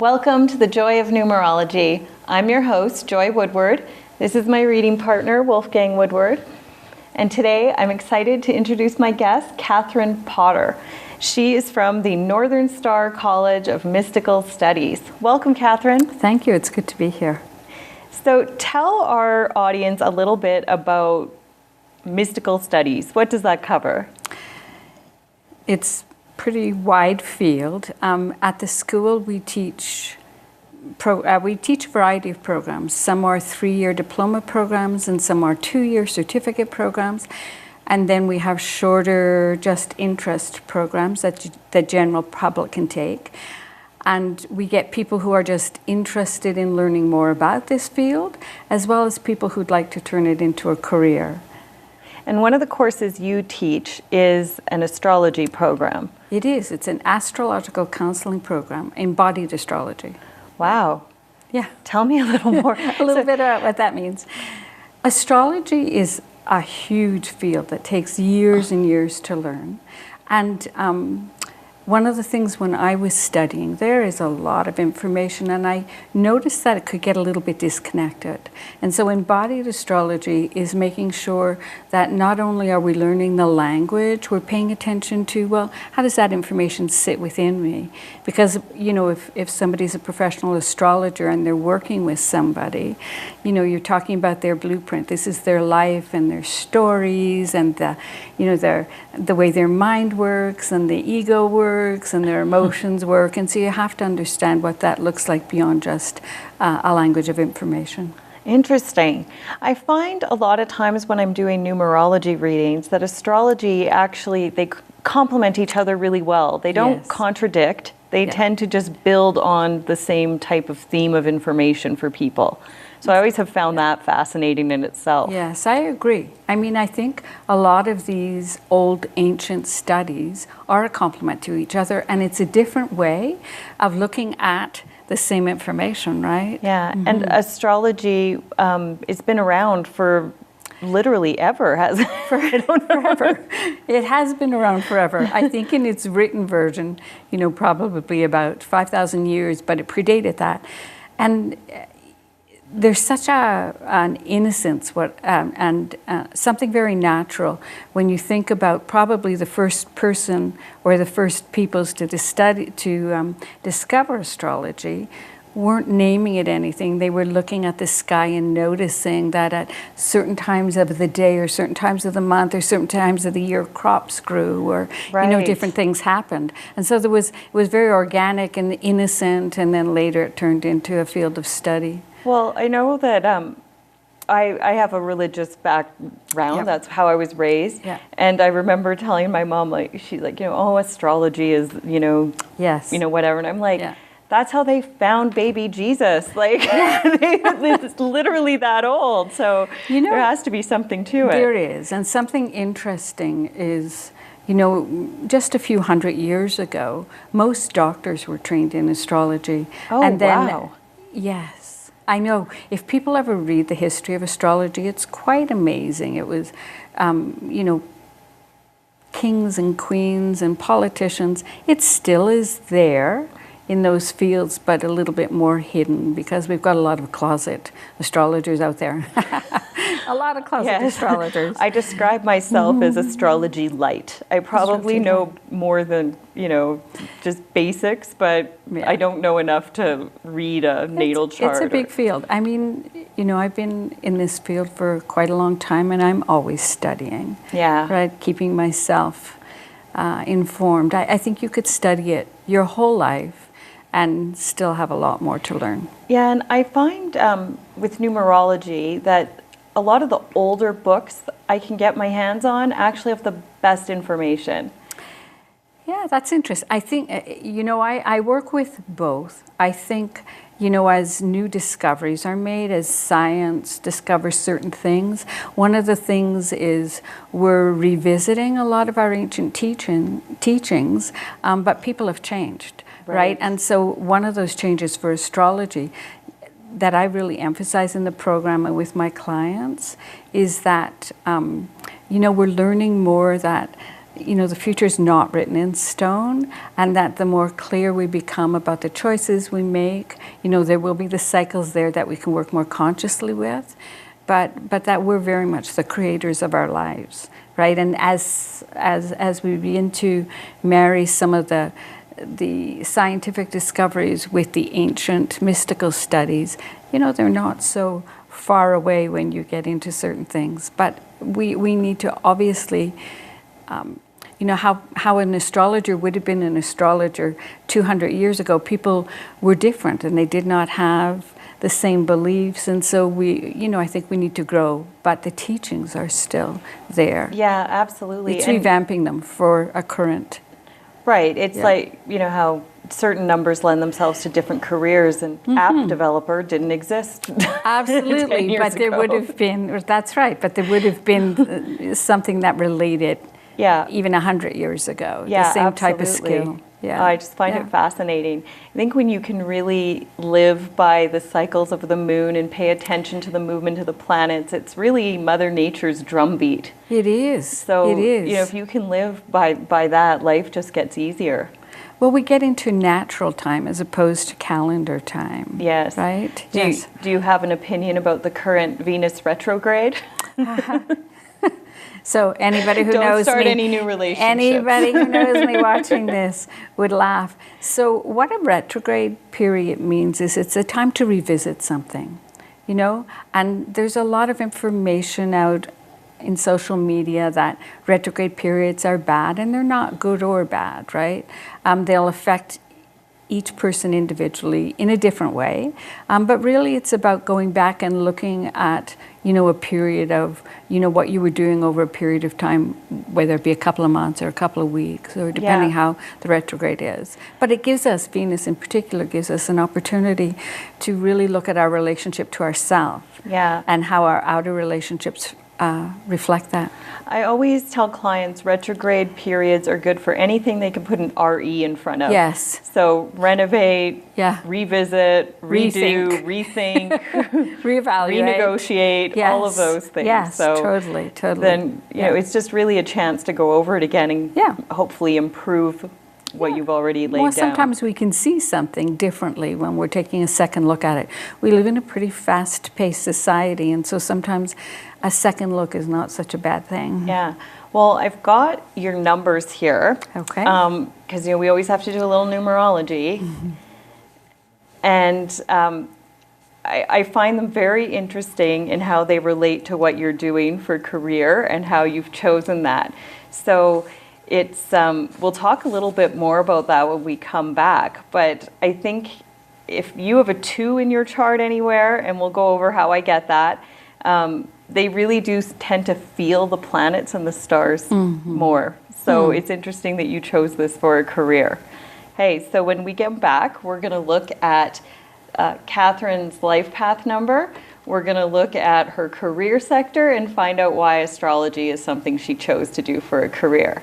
Welcome to the Joy of Numerology. I'm your host, Joy Woodward. This is my reading partner, Wolfgang Woodward. And today I'm excited to introduce my guest, Catherine Potter. She is from the Northern Star College of Mystical Studies. Welcome, Catherine. Thank you. It's good to be here. So tell our audience a little bit about mystical studies. What does that cover? It's pretty wide field. At the school, we teach a variety of programs. Some are 3-year diploma programs, and some are 2-year certificate programs. And then we have shorter, just interest programs that the general public can take. And we get people who are just interested in learning more about this field, as well as people who'd like to turn it into a career. And one of the courses you teach is an astrology program. It is. It's an astrological counseling program, embodied astrology. Wow. Yeah. Tell me a little more. A little bit about what that means. Astrology is a huge field that takes years and years to learn. And one of the things when I was studying, there is a lot of information, and I noticed that it could get a little bit disconnected. And so embodied astrology is making sure that not only are we learning the language, we're paying attention to, well, how does that information sit within me? Because, you know, if somebody's a professional astrologer and they're working with somebody, you know, you're talking about their blueprint. This is their life and their stories and the way their mind works and the ego works and their emotions work, and so you have to understand what that looks like beyond just a language of information. Interesting. I find a lot of times when I'm doing numerology readings that astrology actually, they complement each other really well. They don't contradict. They tend to just build on the same type of theme of information for people. So I always have found that fascinating in itself. Yes, I agree. I mean, I think a lot of these old ancient studies are a complement to each other, and it's a different way of looking at the same information, right? Yeah, and astrology it's been around for literally ever, hasn't it? Forever. It has been around forever. I think in its written version, you know, probably about 5,000 years, but it predated that. And there's such an innocence and something very natural when you think about probably the first person or the first peoples to discover astrology weren't naming it anything. They were looking at the sky and noticing that at certain times of the day or certain times of the month or certain times of the year crops grew or you know, different things happened. And so it was very organic and innocent, and then later it turned into a field of study. Well, I know that I have a religious background. Yep. That's how I was raised. Yeah. And I remember telling my mom, like, she's like, you know, oh, astrology is, you know, whatever. And I'm like, that's how they found baby Jesus. Like, it's literally that old. So you know, there has to be something to it. There is. And something interesting is, you know, just a few hundred years ago, most doctors were trained in astrology. Oh, and then, wow. Yes. I know. If people ever read the history of astrology, it's quite amazing. It was, you know, kings and queens and politicians. It still is there in those fields, but a little bit more hidden because we've got a lot of closet astrologers out there. A lot of closet astrologers. I describe myself as astrology light. I probably know more than, you know, just basics, but I don't know enough to read a natal chart. It's a big field. I mean, you know, I've been in this field for quite a long time, and I'm always studying. Yeah. Right, keeping myself informed. I think you could study it your whole life and still have a lot more to learn. Yeah, and I find with numerology that a lot of the older books I can get my hands on actually have the best information. Yeah, that's interesting. I think, you know, I work with both. I think, you know, as new discoveries are made, as science discovers certain things, one of the things is we're revisiting a lot of our ancient teachings, but people have changed, right? And so one of those changes for astrology that I really emphasize in the program and with my clients is that, you know, we're learning more that the future is not written in stone, and that the more clear we become about the choices we make, there will be the cycles there that we can work more consciously with, but that we're very much the creators of our lives, right? And as we begin to marry some of the scientific discoveries with the ancient mystical studies, they're not so far away when you get into certain things. But we need to obviously, how an astrologer would have been an astrologer 200 years ago, people were different and they did not have the same beliefs. And so I think we need to grow, but the teachings are still there. Yeah, absolutely. It's revamping them for a current. Right. It's like, how certain numbers lend themselves to different careers, and app developer didn't exist. Absolutely, but there would have been, that's right, but there would have been something that related even 100 years ago, the same type of skill. Yeah. I just find it fascinating. I think when you can really live by the cycles of the moon and pay attention to the movement of the planets, it's really Mother Nature's drumbeat. It is. So, it is. If you can live by that, life just gets easier. Well, we get into natural time as opposed to calendar time. Yes. Right? Do you have an opinion about the current Venus retrograde? So anybody who knows me... Don't start any new relationships. Anybody who knows me watching this would laugh. So what a retrograde period means is it's a time to revisit something, And there's a lot of information out in social media that retrograde periods are bad, and they're not good or bad, right? They'll affect each person individually in a different way. But really it's about going back and looking at, a period of, what you were doing over a period of time, whether it be a couple of months or a couple of weeks, or depending how the retrograde is. But it gives us, Venus in particular, gives us an opportunity to really look at our relationship to ourselves and how our outer relationships reflect that. I always tell clients retrograde periods are good for anything they can put an RE in front of. Yes. So renovate, revisit, redo, rethink, reevaluate, renegotiate, all of those things. Yes, so totally. Then, it's just really a chance to go over it again and hopefully improve what you've already laid down. Sometimes we can see something differently when we're taking a second look at it. We live in a pretty fast-paced society, and so sometimes a second look is not such a bad thing. Yeah. Well, I've got your numbers here. Okay. Because, we always have to do a little numerology. Mm-hmm. And I find them very interesting in how they relate to what you're doing for career and how you've chosen that. So it's we'll talk a little bit more about that when we come back, but I think if you have a 2 in your chart anywhere, and we'll go over how I get that, they really do tend to feel the planets and the stars more. So it's interesting that you chose this for a career. Hey, so when we get back, we're going to look at Catherine's life path number. We're going to look at her career sector and find out why astrology is something she chose to do for a career.